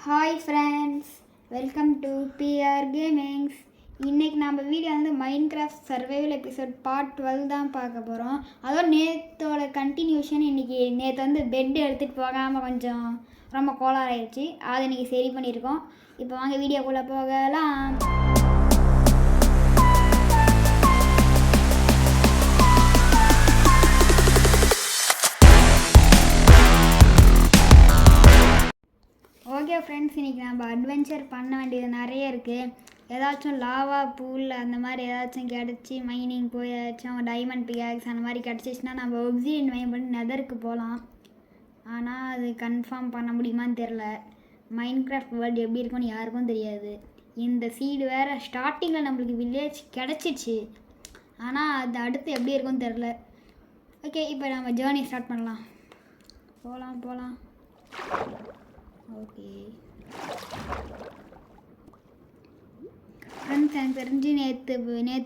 Hi friends, welcome to PR gamings. இன்றைக்கி நம்ம video வந்து மைன்கிராஃப்ட் சர்வைவல் எபிசோட் பார்ட் 12 தான் பார்க்க போகிறோம். அதோட நேற்றோட கண்டினியூஷன். நேற்று வந்து பெட்டு எடுத்துகிட்டு போகாமல் கொஞ்சம் ரொம்ப கோளாறாயிடுச்சு. அதை இன்றைக்கி சரி பண்ணியிருக்கோம். இப்போ வாங்க வீடியோக்குள்ளே போகலாம். ஓகே ஃப்ரெண்ட்ஸ், இன்றைக்கி நம்ம அட்வென்ச்சர் பண்ண வேண்டியது நிறைய இருக்குது. ஏதாச்சும் லாவா பூல் அந்த மாதிரி ஏதாச்சும் கிடச்சி மைனிங் போய் ஏதாச்சும் டைமண்ட் பிகாக்ஸ் அந்த மாதிரி கிடச்சிச்சின்னா நம்ம ஒப்சிடியன் மைன் பண்ணி நெதருக்கு போகலாம். ஆனால் அது கன்ஃபார்ம் பண்ண முடியுமான்னு தெரில. மைன்கிராஃப்ட் வேர்ல்டு எப்படி இருக்குன்னு யாருக்கும் தெரியாது. இந்த சீடு வேறு ஸ்டார்டிங்கில் நம்மளுக்கு வில்லேஜ் கிடச்சிச்சு, ஆனால் அது அடுத்து எப்படி இருக்குன்னு தெரில. ஓகே, இப்போ நம்ம ஜேர்னி ஸ்டார்ட் பண்ணலாம். போகலாம். ஓகே ஃப்ரெண்ட்ஸ், எனக்கு தெரிஞ்சு நேற்று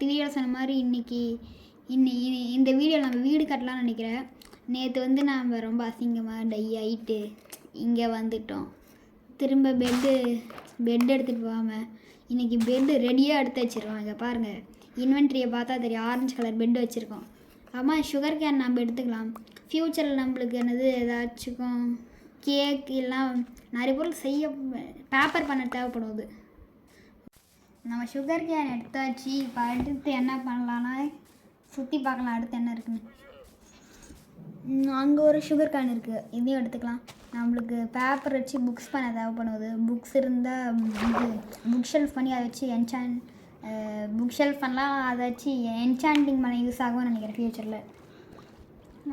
வீடியோ சொன்ன மாதிரி இந்த வீடியோவில் நம்ம வீடு கட்டலாம்னு நினைக்கிறேன். நேற்று வந்து நாம் ரொம்ப அசிங்கமாக டை ஆகிட்டு இங்கே வந்துட்டோம். திரும்ப பெட்டு எடுத்துகிட்டு போகாமல் இன்றைக்கி பெட்டு ரெடியாக எடுத்து வச்சுருக்கோம். இங்கே பாருங்கள், இன்வென்ட்ரியை பார்த்தா தெரியும், ஆரஞ்சு கலர் பெட்டு வச்சுருக்கோம். ஆமாம், சுகர் கேன் நம்ம எடுத்துக்கலாம். ஃப்யூச்சரில் நம்மளுக்கு என்னது ஏதாச்சும் கேக் எல்லாம் நிறைய பொருள் செய்ய பேப்பர் பண்ண தேவைப்படுது. நம்ம சுகர் கேன் எடுத்தாச்சு. இப்போ அடுத்து என்ன பண்ணலான்னா சுற்றி பார்க்கலாம் அடுத்து என்ன இருக்குன்னு. அங்கே ஒரு சுகர் கேன் இருக்குது, இதையும் எடுத்துக்கலாம். நம்மளுக்கு பேப்பர் வச்சு புக்ஸ் பண்ண தேவைப்படுது. புக்ஸ் இருந்தால் இது புக் ஷெல்ஃப் பண்ணி அதை வச்சு புக் ஷெல்ஃப் பண்ணலாம். அதை வச்சு என்சாண்டிங் பண்ண யூஸ் ஆகும்னு நினைக்கிறேன் ஃப்யூச்சரில்.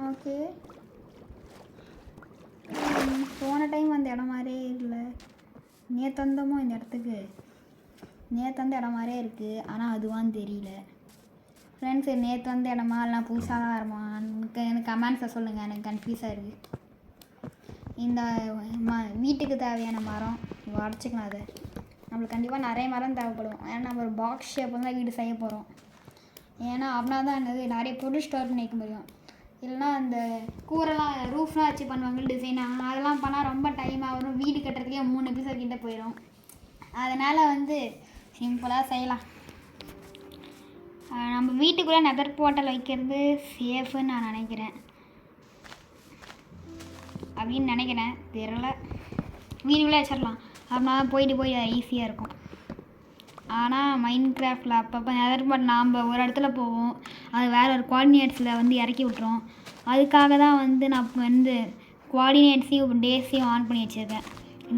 ஓகே, போன டைம் அந்த இடம் மாதிரியே இல்லை. நேற்று வந்தோமோ இந்த இடத்துக்கு, நேற்று வந்த இடம் மாதிரியே இருக்குது, ஆனால் அதுவான்னு தெரியல. ஃப்ரெண்ட்ஸ், நேற்று வந்த இடமா இல்லைனா புதுசாக தான் வருமா எனக்கு கமெண்ட்ஸை சொல்லுங்கள், எனக்கு கன்ஃபியூஸாக இருக்குது. இந்த வீட்டுக்கு தேவையான மரம் உடச்சிக்கலாம். அதை நம்மளுக்கு கண்டிப்பாக நிறைய மரம் தேவைப்படும். ஏன்னா நம்ம ஒரு பாக்ஸ் ஷேப்பில் தான் வீடு செய்ய போகிறோம். ஏன்னா அப்படின்னா தான் என்னது நிறைய பொருள் ஸ்டோர் பண்ணி வைக்க முடியும். இல்லைனா அந்த கூரைலாம் ரூஃப்லாம் வச்சு பண்ணுவாங்க டிசைனாக, அதெல்லாம் பண்ணால் ரொம்ப டைம் ஆகும். வீடு கட்டுறதுலேயே 3 எபிசோட் கிட்டே போயிடும். அதனால் வந்து சிம்பிளாக செய்யலாம். நம்ம வீட்டுக்குள்ளே நெதர் போர்ட்டல் வைக்கிறது சேஃப்னு நான் நினைக்கிறேன், அப்படின்னு நினைக்கிறேன். தெரியல, வீட்டுக்குள்ளே வச்சிடலாம். அப்படின்னா போய் ஈஸியாக இருக்கும். ஆனால் மைன்கிராஃப்டில் அப்பப்போ நெதர் போர்ட்டல் நாம் ஒரு இடத்துல போவோம், அது வேறு ஒரு கோஆர்டினேட்ஸில் வந்து இறக்கி விட்ருவோம். அதுக்காக தான் வந்து நான் வந்து கோஆர்டினேட்ஸையும் டேஸையும் ஆன் பண்ணி வச்சுருக்கேன்.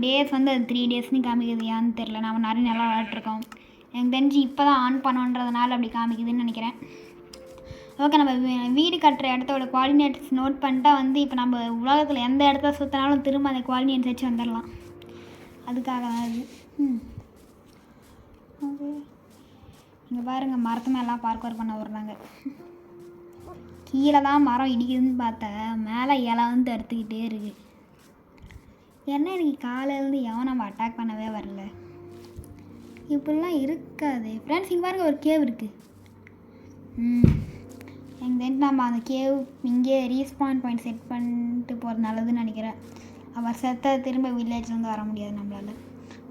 டேஸ் வந்து அது 3 டேஸ்னு காமிக்குது, ஏன்னு தெரில. நம்ம நிறைய நல்லா விளையாட்ருக்கோம். எனக்கு தெரிஞ்சு இப்போ தான் ஆன் பண்ணோன்றதுனால அப்படி காமிக்குதுன்னு நினைக்கிறேன். ஓகே, நம்ம வீடு கட்டுற இடத்தோட கோஆர்டினேட்ஸ் நோட் பண்ணிட்டா வந்து இப்போ நம்ம உலகத்தில் எந்த இடத்த சுற்றினாலும் திரும்ப அந்த கோஆர்டினேட்ஸ் வச்சு வந்துடலாம். அதுக்காக தான் அது. ஓகே, இங்கே பாருங்கள், மரத்து மேலாம் பார்க்கவர் பண்ண விட்றாங்க. கீழே தான் மரம் இடிக்குதுன்னு பார்த்தேன், மேலே இலை வந்து தடுத்துக்கிட்டே இருக்குது. ஏன்னா எனக்கு காலையிலேருந்து எவன் நம்ம அட்டாக் பண்ணவே வரல. இப்படிலாம் இருக்காது ஃப்ரெண்ட்ஸ். இங்கே பாருங்கள், ஒரு கேவ் இருக்குது. எங்கள் நம்ம அந்த கேவ் இங்கே ரீஸ்பான் பாயிண்ட் செட் பண்ணிட்டு போகிறது நல்லதுன்னு நினைக்கிறேன். அவர் செத்த திரும்ப வில்லேஜ்லேருந்து வர முடியாது நம்மளால்.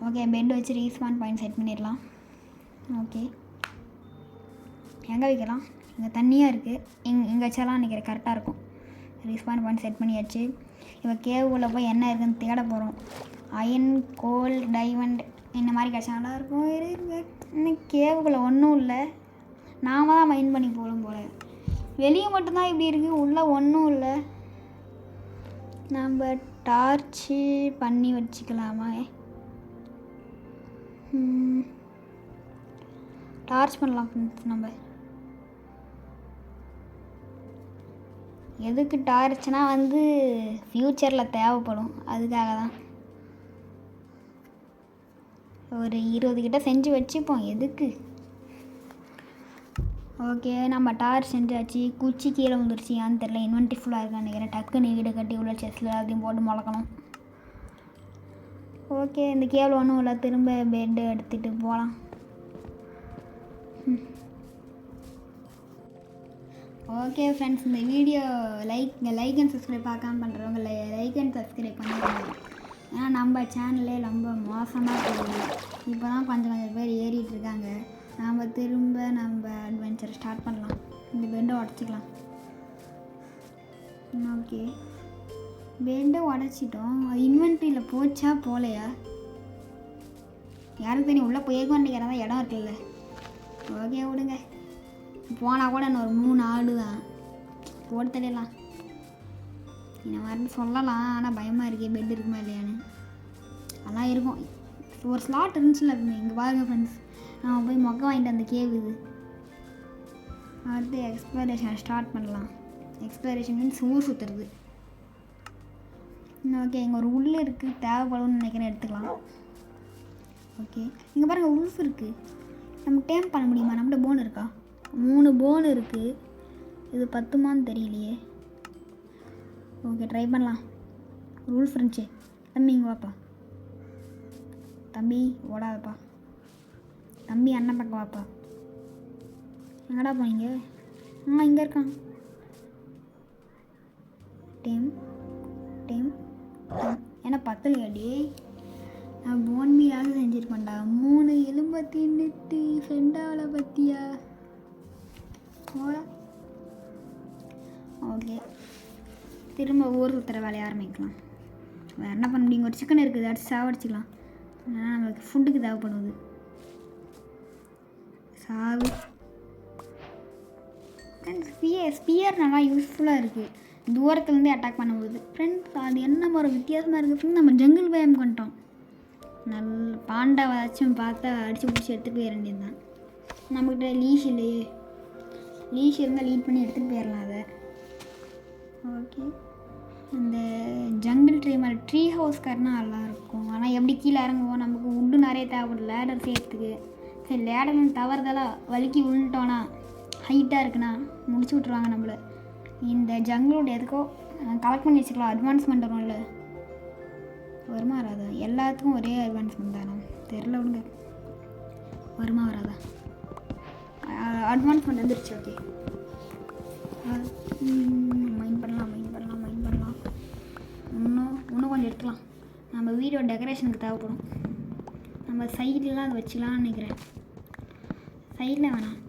ஓகே, பெட் வச்சு ரீஸ்பான் பாயிண்ட் செட் பண்ணிடலாம். ஓகே, எங்கே வைக்கலாம்? இங்கே தண்ணியாக இருக்குது, இங்கே வச்சாலாம் நினைக்கிறேன் கரெக்டாக இருக்கும். ரீஸ்பான் பாயிண்ட் செட் பண்ணியாச்சு. இப்போ கேவுக்குள்ளே போய் என்ன இருக்குதுன்னு தேட போகிறோம். அயன், கோல், டைமண்ட் இந்த மாதிரி கிடச்சா நல்லாயிருக்கும். இருக்கு இன்னும் கேவுக்குள்ளே ஒன்றும் இல்லை, நாம் தான் மைண்ட் பண்ணி போகணும் போல். வெளியே மட்டும்தான் இப்படி இருக்குது, உள்ளே ஒன்றும் இல்லை. நம்ம டார்ச்சு பண்ணி வச்சுக்கலாமா? டார்ச் பண்ணலாம் ஃப்ரெண்ட்ஸ். நம்ம எதுக்கு டார்ச்னால் வந்து ஃப்யூச்சரில் தேவைப்படும், அதுக்காக தான். ஒரு 20 கிட்ட செஞ்சு வச்சுப்போம், எதுக்கு. ஓகே, நம்ம டார்ச் செஞ்சாச்சு. குச்சி கீழே வந்துருச்சு, ஏன்னு தெரில. இன்வென்ட்ரி ஃபுல்லாக இருக்கான்னு நினைக்கிறேன். டக்குன்னு வீடு கட்டி உள்ள செஸ்ஸில் அதையும் போட்டு முளக்கணும். ஓகே, இந்த கேவல் ஒன்றும் இல்லை, திரும்ப பெட்டு எடுத்துகிட்டு போகலாம். ஓகே ஃப்ரெண்ட்ஸ், இந்த வீடியோ லைக் அண்ட் சப்ஸ்கிரைப் பார்க்காம பண்ணுறவங்க லைக் அண்ட் சப்ஸ்கிரைப் பண்ணிடுங்க. ஏன்னா நம்ம சேனல்லே ரொம்ப மோசமாக போகுது. இப்போ தான் கொஞ்சம் கொஞ்சம் பேர் ஏறிட்டு இருக்காங்க. நம்ம திரும்ப நம்ம அட்வென்ச்சர் ஸ்டார்ட் பண்ணலாம். இந்த பெட்டை உடச்சிக்கலாம். ஓகே, பெட்டை உடச்சிட்டோம். இன்வென்ட்ரியில் போச்சா போகலையா யாரும் தெரியும். உள்ளே போயிருக்கோம் நினைக்கிறதா இடம் இருக்குல்ல. ஓகே விடுங்க, போனால் கூட இன்னும் ஒரு 3 ஆடு தான் போட்டு தள்ளிடலாம். இந்த மாதிரி சொல்லலாம், ஆனால் பயமாக இருக்கே பெட் இருக்குமா இல்லையான்னு. அதெல்லாம் இருக்கும். ஒரு ஸ்லாட் இருந்துச்சுல்ல இங்கே பாருங்கள் ஃப்ரெண்ட்ஸ். நான் போய் மொக்க வாங்கிட்டு அந்த கேவ் இது. அடுத்து எக்ஸ்ப்ளோரேஷன் ஸ்டார்ட் பண்ணலாம். எக்ஸ்ப்ளோரேஷன் மீன்ஸ் ஊர் சுற்றுறது. ஓகே, இங்கே ஒரு உள்ள இருக்குது, தேவைப்படும்னு நினைக்கிறேன், எடுத்துக்கலாம். ஓகே, இங்கே பாருங்கள் உல்ஃப் இருக்குது. நம்ம டேம் பண்ண முடியுமா? நம்மகிட்ட போன் இருக்கா? 3 போன் இருக்குது. இது 10மான்னு தெரியலையே. ஓகே, ட்ரை பண்ணலாம். உல்ஃப் இருந்துச்சு. தம்பி இங்கே வாப்பா. தம்பி ஓடாதப்பா. தம்பி அண்ணன் பக்கம் வாப்பா. எங்கடா போனீங்க? இங்கே இருக்கான். டேம் டேம் ஏன்னா 10 நான் போன் மீலாவது செஞ்சுருப்பேன்டா. 3 எலும்பை தின்னுட்டு ஃப்ரெண்டாவளை பற்றியா ஓடா. ஓகே, திரும்ப ஊர் சுற்றுற வேலையை ஆரம்பிக்கலாம். வேறு என்ன பண்ண முடியும்? ஒரு சிக்கன் இருக்குது, அடிச்சு சாவடிச்சிக்கலாம். ஏன்னா நம்மளுக்கு ஃபுட்டுக்கு தேவைப்படுது. சாவு. ஸ்பியர் நல்லா யூஸ்ஃபுல்லாக இருக்குது. தூரத்துலேருந்தே அட்டாக் பண்ண முடியுது ஃப்ரெண்ட்ஸ். அது என்ன ஒரு வித்தியாசமாக இருக்குது. நம்ம ஜங்கிள் பயம் பண்ணிட்டோம். நல்ல பாண்டா வச்சும் பார்த்தா அடித்து பிடிச்சி எடுத்துகிட்டு போயிட வேண்டியது தான். நம்மக்கிட்ட லீஷ் இல்லையே. லீஷ் இருந்தால் லீட் பண்ணி எடுத்துகிட்டு போயிடலாம் அதை. ஓகே, இந்த ஜங்கிள் ட்ரீ மாதிரி ட்ரீ ஹவுஸ் காரனா நல்லாயிருக்கும். ஆனால் எப்படி கீழே இறங்குவோம்? நமக்கு உட்டு நிறைய தேவைப்படும் லேடர் சேர்த்துக்கு. சரி, லேடர் தவறுதெல்லாம் வலிக்கி விழுந்துட்டோன்னா ஹைட்டாக இருக்குண்ணா முடிச்சு விட்ருவாங்க நம்மளை. இந்த ஜங்கிளோட எதுக்கோ கலெக்ட் பண்ணி வச்சுக்கலாம். அட்வான்ஸ்மெண்ட் வரும்ல, வருமா வராதா? எல்லாத்துக்கும் ஒரே அட்வான்ஸ்மெண்ட் தானே தெரில விடுங்க. வருமா வராதா? அட்வான்ஸ்மெண்ட் வந்துருச்சு. ஓகே, மைண்ட் பண்ணலாம். இன்னும் கொஞ்சம் எடுக்கலாம். நம்ம வீடியோ டெக்கரேஷனுக்கு தேவைப்படும். நம்ம சைட்லாம் அதை வச்சுக்கலாம்னு நினைக்கிறேன். சைடில் வேணாம்,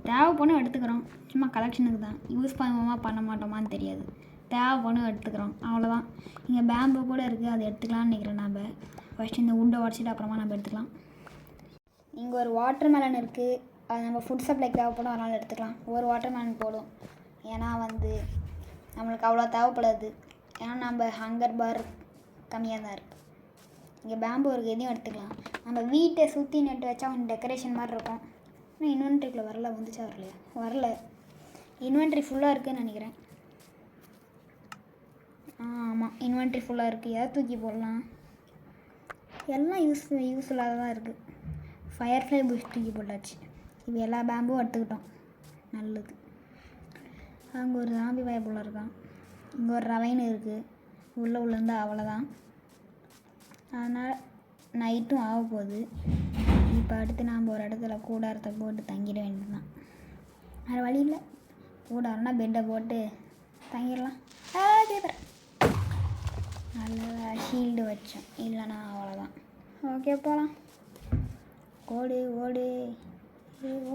தேவைப்படும் எடுத்துக்கிறோம். சும்மா கலெக்ஷனுக்கு தான். யூஸ் பண்ணுவோமா பண்ண மாட்டோமான்னு தெரியாது. தேவைப்படும் எடுத்துக்கிறோம், அவ்வளோதான். இங்கே பேம்பு கூட இருக்குது, அதை எடுத்துக்கலாம்னு நினைக்கிறேன். நம்ம ஃபஸ்ட்டு இந்த உண்டை உடச்சிட்டு அப்புறமா நம்ம எடுத்துக்கலாம். இங்கே ஒரு வாட்டர் மெலன் இருக்குது. அது நம்ம ஃபுட் சப்ளைக்கு தேவைப்படும், அதனால் எடுத்துக்கலாம். ஒரு வாட்டர் மெலன் போடும். ஏன்னா நம்மளுக்கு அவ்வளோ தேவைப்படாது. ஏன்னா நம்ம ஹங்கர் பார் கம்மியாக தான் இருக்குது. இங்கே பேம்பு இருக்குது, எதையும் எடுத்துக்கலாம். நம்ம வீட்டை சுற்றி நட்டு வச்சா கொஞ்சம் டெக்கரேஷன் மாதிரி இருக்கும். ஆனால் இன்வென்ட்ரிக்குள்ளே வரல. வந்துச்சா வரலையா? வரல. இன்வென்ட்ரி ஃபுல்லாக இருக்குதுன்னு நினைக்கிறேன். ஆமாம், இன்வென்ட்ரி ஃபுல்லாக இருக்குது. எதை தூக்கி போடலாம்? எல்லாம் யூஸ்ஃபுல்லாக தான் இருக்குது. ஃபயர்ஃப்ளை புஷ் தூக்கி போட்டாச்சு. இப்போ எல்லா பேம்பும் எடுத்துக்கிட்டோம், நல்லது. அங்கே ஒரு ஜாம்பி பயப்புள்ள இருக்கான். இங்கே ஒரு ரவைன் இருக்குது. உள்ளே இருந்தால் அவ்வளோதான். அதனால் நைட்டும் ஆக போகுது. இப்போ அடுத்து நாம் ஒரு இடத்துல கூடாரத்தை போட்டு தங்கிட வேண்டியதுதான். வேறு வழி இல்லை. கூடாரம்னா பெட்டை போட்டு தங்கிடலாம். கேட்குறேன். நல்ல ஷீல்டு வச்சோம், இல்லைனா அவ்வளோதான். ஓகே, போகலாம். ஓடு ஓடு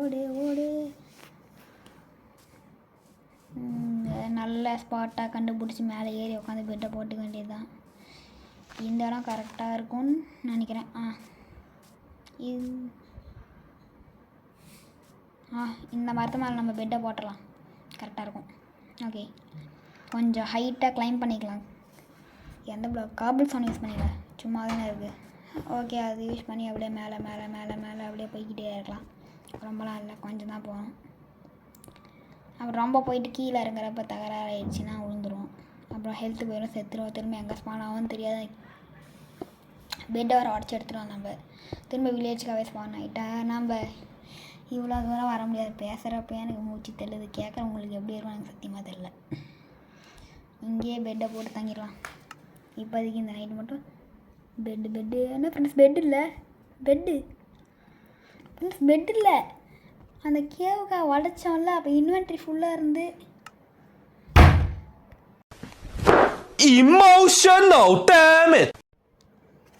ஓடு ஓடு. நல்ல ஸ்பாட்டாக கண்டுபிடிச்சி மேலே ஏறி உட்காந்து பெட்டை போட்டுக்க வேண்டியது தான். இந்த இடம் கரெக்டாக இருக்கும்னு நினைக்கிறேன். இந்த மரத்து மேலே நம்ம பெட்டை போட்டுடலாம், கரெக்டாக இருக்கும். ஓகே, கொஞ்சம் ஹைட்டாக கிளைம் பண்ணிக்கலாம். எந்த பிளாக்? காபிள் ஸ்டோன் யூஸ் பண்ணிக்கலாம், சும்மா தானே இருக்குது. ஓகே, அது யூஸ் பண்ணி அப்படியே மேலே மேலே மேலே மேலே அப்படியே போய்கிட்டே இருக்கலாம். ரொம்பலாம் இல்லை, கொஞ்சம் தான் போகணும். அப்புறம் ரொம்ப போயிட்டு கீழே இறங்குறப்ப தகராறாயிடுச்சுன்னா விழுந்துடும். அப்புறம் ஹெல்த்து போயிடும், செத்துருவோம். திரும்ப எங்கே ஸ்பான் ஆகும்னு தெரியாது. பெட்டை வர உடச்சி எடுத்துருவோம். நம்ம திரும்ப வில்லேஜுக்காகவே ஸ்பான் ஆகிட்டா நம்ம இவ்வளோ தூரம் வர முடியாது. பேசுகிறப்ப எனக்கு மூச்சு தெரியல. கேட்குறவங்களுக்கு எப்படி இருக்கும் எனக்கு சத்தியமாக தெரியல. இங்கேயே பெட்டை போட்டு தங்கிடலாம் இப்போதைக்கு. இந்த நைட்டு மட்டும் பெட்டு என்ன ஃப்ரெண்ட்ஸ்? பெட் இல்லை அந்த கேவுக்காக உடச்சோம்ல, அப்போ இன்வென்ட்ரி ஃபுல்லாக இருந்து emotional damage.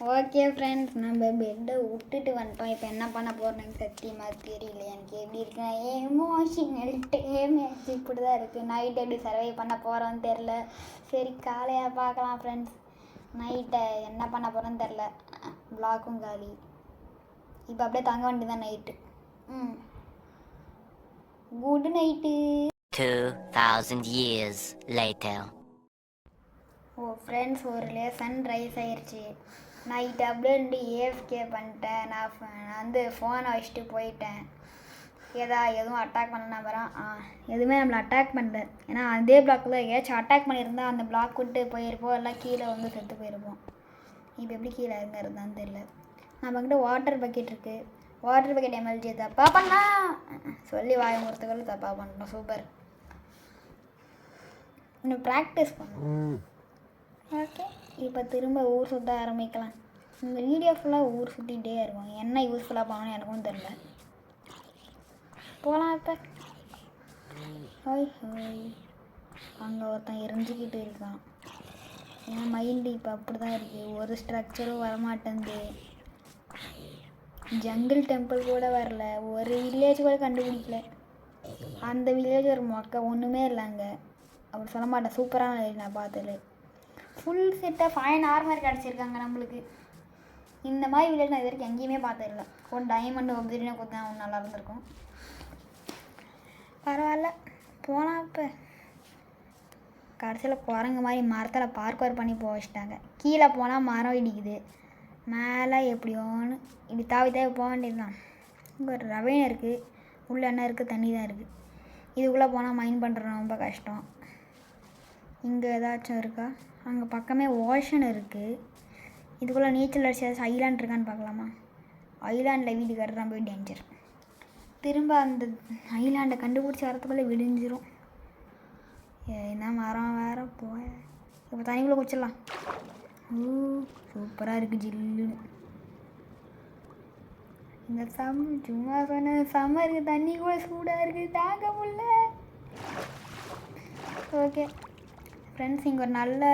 ஓகே ஃப்ரெண்ட்ஸ், நம்ம பெட்டை விட்டுட்டு வந்துட்டோம். இப்போ என்ன பண்ண போகிறோம் எனக்கு சத்தியமாக தெரியல. எனக்கு எப்படி இருக்குன்னா எமோஷனல் டேமேஜ் இப்படி தான் இருக்குது. நைட் எப்படி சர்வை பண்ண போகிறோன்னு தெரில. சரி காலையாக பார்க்கலாம் ஃப்ரெண்ட்ஸ். நைட்டை என்ன பண்ண போகிறோன்னு தெரில. பிளாக்கும் காலி. இப்போ அப்படியே தங்க வேண்டியதான் night. Good night. 2000 years later. Friends, ஒரு சன்ரைஸ் ஆயிடுச்சு. நைட்டு அப்படியே ஏஎஃப்கே பண்ணிட்டேன். நான் வந்து ஃபோனை வச்சுட்டு போயிட்டேன். எதுவும் அட்டாக் பண்ண நம்புறான். எதுவுமே நம்மளை அட்டாக் பண்ணல. ஏன்னா அதே பிளாக்கில் ஏதாச்சும் அட்டாக் பண்ணியிருந்தா அந்த பிளாக் விட்டு போயிருப்போம், எல்லாம் கீழே வந்து செத்து போயிருப்போம். இப்போ எப்படி கீழே இறங்குறதுதான் தெரியல. நம்மக்கிட்ட வாட்டர் பக்கெட் இருக்குது. வாட்டர் பக்கெட் எம்எல்ஜி தப்பா பண்ணா சொல்லி வாயமுறத்துக்குள்ள தப்பாக பண்ணணும். சூப்பர். இன்னும் ப்ராக்டிஸ் பண்ணணும். ஓகே, இப்போ திரும்ப ஊர் சுற்ற ஆரம்பிக்கலாம். இந்த வீடியோ ஃபுல்லாக ஊர் சுற்றிகிட்டே இருக்கும். என்ன யூஸ்ஃபுல்லாக பண்ணணும்னு எனக்கும் தெரில. போகலாம் இப்போ. ஹோய் ஹோய். அங்கே ஒருத்தன் எரிஞ்சிக்கிட்டு இருக்கான். என் மைண்டு இப்போ அப்படி தான் இருக்குது. ஒரு ஸ்ட்ரக்சரும் வரமாட்டேங்குது. ஜங்கிள் டெம்பிள் கூட வரல. ஒரு வில்லேஜ் கூட கண்டுபிடிக்கல. அந்த வில்லேஜ் ஒரு மொக்க ஒன்றுமே இல்லைங்க. அப்படி சொல்ல மாட்டேன். சூப்பரான நான் பார்த்தது. ஃபுல் செட்டாக ஃபைன் ஆர்மர் கிடச்சிருக்காங்க நம்மளுக்கு. இந்த மாதிரி வில்லேஜ் நான் இது வரைக்கும் எங்கேயுமே பார்த்ததில்ல. ஒரு டைமண்ட் ஒப்சிடியனை கொடுத்தா ஒன்று நல்லா இருந்திருக்கும். பரவாயில்ல, போகலாம். இப்போ கடைசியில் குரங்கு மாதிரி மரத்தில் பார்க்கவர் பண்ணி போக வச்சுட்டாங்க. கீழே போனால் மரம் இடிக்குது, மேலே எப்படியோன்னு இப்படி தாவி தாவி போக வேண்டியது தான். இங்கே ஒரு ரவைன் இருக்குது. உள்ளே என்ன இருக்குது? தண்ணி தான் இருக்குது. இதுக்குள்ளே போனால் மைண்ட் பண்ணுறது ரொம்ப கஷ்டம். இங்கே ஏதாச்சும் இருக்கா? அங்கே பக்கமே ஓஷன் இருக்குது. இதுக்குள்ளே நீச்சல் அடிச்சு ஏதாச்சும் ஐலாண்ட் இருக்கான்னு பார்க்கலாமா? ஐலாண்டில் வீடு கட்டுறான் போய் டேஞ்சர். திரும்ப அந்த ஐலாண்டை கண்டுபிடிச்சி வரத்துக்குள்ளே விடிஞ்சிரும். என்ன மரம் வேறு போய. இப்போ தண்ணிக்குள்ளே குச்சிடலாம். சூப்பராக இருக்குது ஜில்லுன்னு. இந்த சும்மா சொன்ன செம்ம இருக்குது. தண்ணி கூட சூடாக இருக்குது, தாங்க முடியல. ஓகே ஃப்ரெண்ட்ஸ், இங்கே ஒரு நல்ல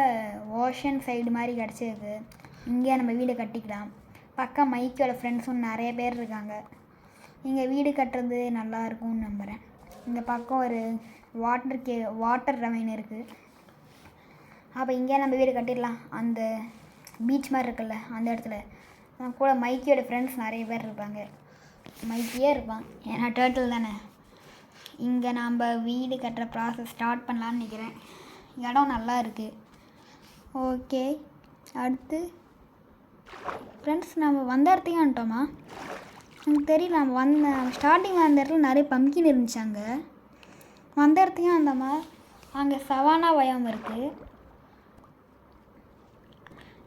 ஓஷன் சைடு மாதிரி கிடச்சிருக்கு. இங்கே நம்ம வீடு கட்டிக்கலாம். பக்கம் மைக்கோட ஃப்ரெண்ட்ஸும் நிறைய பேர் இருக்காங்க. இங்கே வீடு கட்டுறது நல்லா இருக்கும்னு நம்புகிறேன். இந்த பக்கம் ஒரு வாட்டர் ரவைன் இருக்குது. அப்போ இங்கே நம்ம வீடு கட்டிடலாம். அந்த பீச் மாதிரி இருக்குல்ல, அந்த இடத்துல கூட மைக்கியோட ஃப்ரெண்ட்ஸ் நிறைய பேர் இருப்பாங்க. மைக்கியே இருப்பான், ஏன்னா டேர்ட்டில் தானே. இங்கே நாம் வீடு கட்டுற ப்ராசஸ் ஸ்டார்ட் பண்ணலான்னு நினைக்கிறேன். இடம் நல்லா இருக்குது. ஓகே, அடுத்து ஃப்ரெண்ட்ஸ் நம்ம வந்த இடத்தையும் வந்துட்டோமா? எனக்கு தெரியல. நம்ம ஸ்டார்டிங் அந்த இடத்துல நிறைய பம்கின் இருந்துச்சு. அங்கே வந்த இடத்தையும் வந்தோமா? அங்கே சவானா பயம் இருக்குது.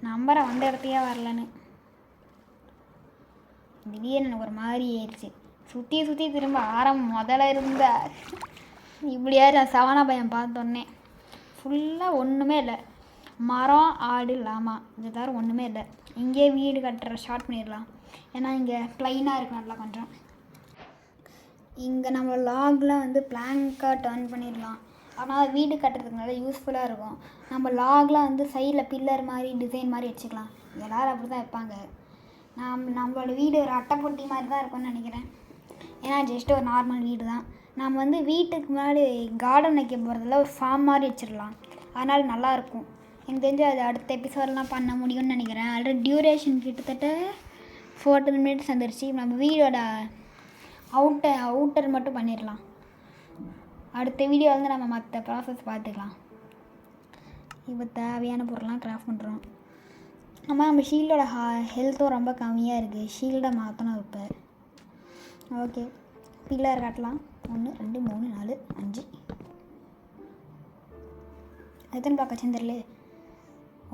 நம்பரை வந்த இடத்தையே வரலன்னு திடீர்னு எனக்கு ஒரு மாதிரி ஆயிடுச்சு. சுற்றி திரும்ப முதல்ல இருந்த இப்படியாரு சவானா பயம் பார்த்தோன்னே ஃபுல்லாக ஒன்றுமே இல்லை. மரம், ஆடு, லாமா, இது தவிர ஒன்றுமே இல்லை. இங்கேயே வீடு கட்டுற ஸ்டார்ட் பண்ணிடலாம். ஏன்னா இங்கே ப்ளைனாக இருக்கு நல்லா கொஞ்சம். இங்கே நம்ம லாக்லாம் வந்து பிளாங்காக டர்ன் பண்ணிடலாம். ஆனால் வீடு கட்டுறதுக்கு நல்லா யூஸ்ஃபுல்லாக இருக்கும். நம்ம லாக்லாம் வந்து சைடில் பில்லர் மாதிரி டிசைன் மாதிரி வச்சுக்கலாம். எல்லோரும் அப்படி தான் வைப்பாங்க. நம்மளோட வீடு ஒரு அட்டைப்பொட்டி மாதிரி தான் இருக்கும்னு நினைக்கிறேன். ஏன்னா ஜஸ்ட் ஒரு நார்மல் வீடு தான். நம்ம வந்து வீட்டுக்கு முன்னாடி கார்டன் வைக்க போகிறதில்ல, ஒரு ஃபார்ம் மாதிரி வச்சிடலாம். அதனால் நல்லாயிருக்கும். எனக்கு தெரிஞ்சு அது அடுத்த எபிசோடெலாம் பண்ண முடியும்னு நினைக்கிறேன். ஆல்ரெடி டியூரேஷன் கிட்டத்தட்ட 14 மினிட்ஸ் வந்துருச்சு. நம்ம வீடோட அவுட்டர் மட்டும் பண்ணிடலாம். அடுத்த வீடியோ வந்து நம்ம மற்ற ப்ராசஸ் பார்த்துக்கலாம். இப்போ தேவையான பொருள்லாம் கிராஃப்ட் பண்ணுறோம். நம்ம ஷீல்டோட ஹெல்த்தும் ரொம்ப கம்மியாக இருக்குது. ஷீல்டை மாற்றணும் இப்போ. ஓகே, பில்லர் கட்டலாம். 1 2 3 4 5 எத்தனை பார்க்க வச்சுன்னு தெரியல.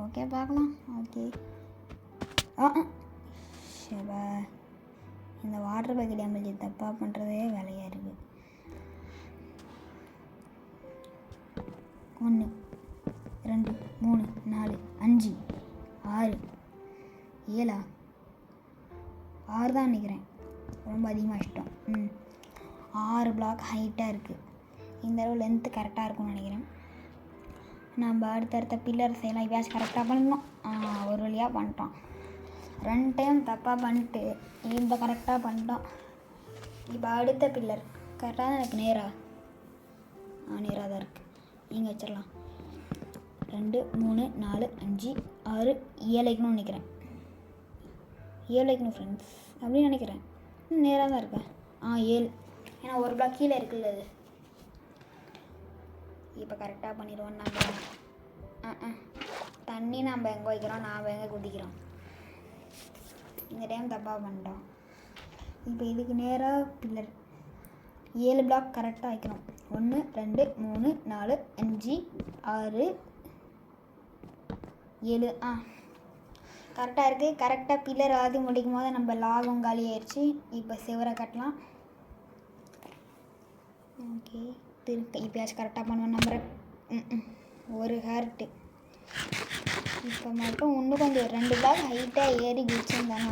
ஓகே பார்க்கலாம். ஓகே சரி, இந்த வாட்டர் பக்கெட் எம்எல்ஜி தப்பாக பண்ணுறதே வேலையாக இருக்குது. 1 2 3 4 5 6 7 6 தான் நினைக்கிறேன். ரொம்ப அதிகமாக இஷ்டம். 6 பிளாக் ஹைட்டாக இருக்குது. இந்த அளவு லென்த்து கரெக்டாக இருக்கும்னு நினைக்கிறேன். நம்ம அடுத்தடுத்த பில்லர் செய்யலாம். இப்பயாச்சும் கரெக்டாக பண்ணணும். ஒரு வழியாக பண்ணிட்டோம். 2 டைம் தப்பாக பண்ணிட்டு இப்போ கரெக்டாக பண்ணிட்டோம். இப்போ அடுத்த பில்லர் கரெக்டாக தான் எனக்கு நேராக நேராக தான் இருக்குது. நீங்கள் வச்சிடலாம். 2 3 4 5 6 7 வைக்கணும்னு நினைக்கிறேன். 7 வைக்கணும் ஃப்ரெண்ட்ஸ் அப்படின்னு நினைக்கிறேன். நேராக தான் இருக்கேன். 7 ஏன்னா ஒரு பிளாக் கீழே இருக்குல்ல அது. இப்போ கரெக்டாக பண்ணிடுவோம். நம்ம தண்ணி நம்ம எங்கே வைக்கிறோம், நாம் எங்கே குதிக்கிறோம். இந்த டைம் தப்பாக பண்ணிட்டோம். இப்போ இதுக்கு நேராக பில்லர் 7 பிளாக் கரெக்டாக வைக்கணும். 1 2 3 4 5 6 7 கரெக்டாக இருக்குது. கரெக்டாக பில்லர் ஆதி முடிக்கும் போது நம்ம லாகும் காலி ஆயிடுச்சு. இப்போ சிவரை கட்டலாம். ஓகே இப்போயாச்சும் கரெக்டாக பண்ணுவோம். நம்புறேன். ஒரு ஹார்ட்டு இப்போ மட்டும் இன்னும் கொஞ்சம் 2 பிளாக் ஹைட்டாக ஏறி குடிச்சிருந்தானா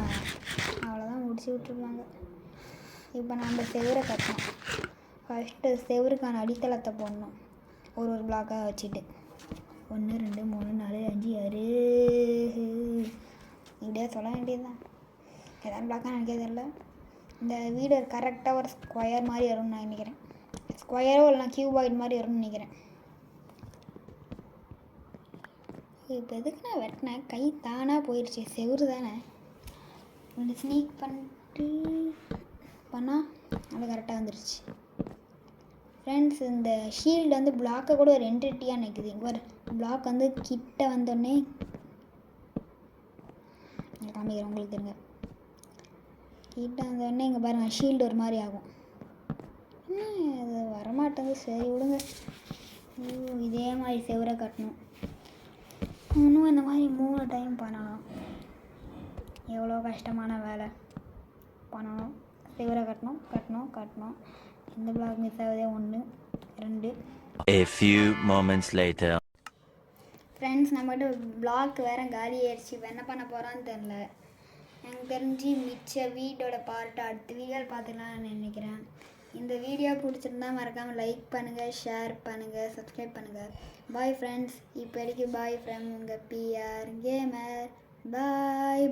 அவ்வளோதான் முடிச்சு விட்டுருவாங்க. இப்போ நம்ம செவரை கட்டணும். ஃபஸ்ட்டு செவருக்கான அடித்தளத்தை போடணும். ஒரு பிளாக்காக வச்சுட்டு 1 2 3 4 5 6 இப்படியே சொல்ல வேண்டியதுதான். எதாவது பிளாக்காக நினைக்க தெரியல. இந்த வீடு கரெக்டாக ஒரு ஸ்கொயர் மாதிரி வரும்னு நான் நினைக்கிறேன். ஸ்கொயரோ இல்லைனா கியூபாய்ட் மாதிரி வரும்னு நினைக்கிறேன். இப்போ எதுக்கு நான் வெட்டினேன்? கை தானாக போயிடுச்சு. செவுரு தானே. இப்படி ஸ்னீக் பண்ணிட்டு பண்ணால் அது கரெக்டாக வந்துடுச்சு. ஃப்ரெண்ட்ஸ் இந்த ஷீல்டு வந்து பிளாக்கை கூட ஒரு என்டிட்டியாக நிற்குது. இங்கே ஒரு பிளாக் வந்து கிட்ட வந்தோடனே காமிக்கிறேன் உங்களுக்கு தெரியுங்க. கிட்ட வந்தோடனே இங்கே பாருங்கள் ஷீல்டு ஒரு மாதிரி ஆகும். அது வரமாட்டேங்குது. சரி விடுங்க. இதே மாதிரி செவரை கட்டணும். இன்னும் இந்த மாதிரி 3 டைம் பண்ணணும். எவ்வளோ கஷ்டமான வேலை பண்ணணும். செவரை கட்டணும். இந்த பிளாக் மிஸ் ஆகுதே. 1 2 A few moments later. Friends நம்மகிட்ட பிளாக் வேறு காலி ஆயிடுச்சு. இப்போ என்ன பண்ண போகிறான்னு தெரில. எனக்கு தெரிஞ்சு மிச்ச வீட்டோட பார்ட்டு அடுத்த வீடியோவில் பார்த்துக்கலாம்னு நினைக்கிறேன். இந்த வீடியோ பிடிச்சிருந்தா மறக்காமல் லைக் பண்ணுங்கள், ஷேர் பண்ணுங்கள், சப்ஸ்கிரைப் பண்ணுங்கள். Bye friends. இப்போதைக்கு பாய் ஃப்ரம் உங்கள் PR Gamer. பாய்.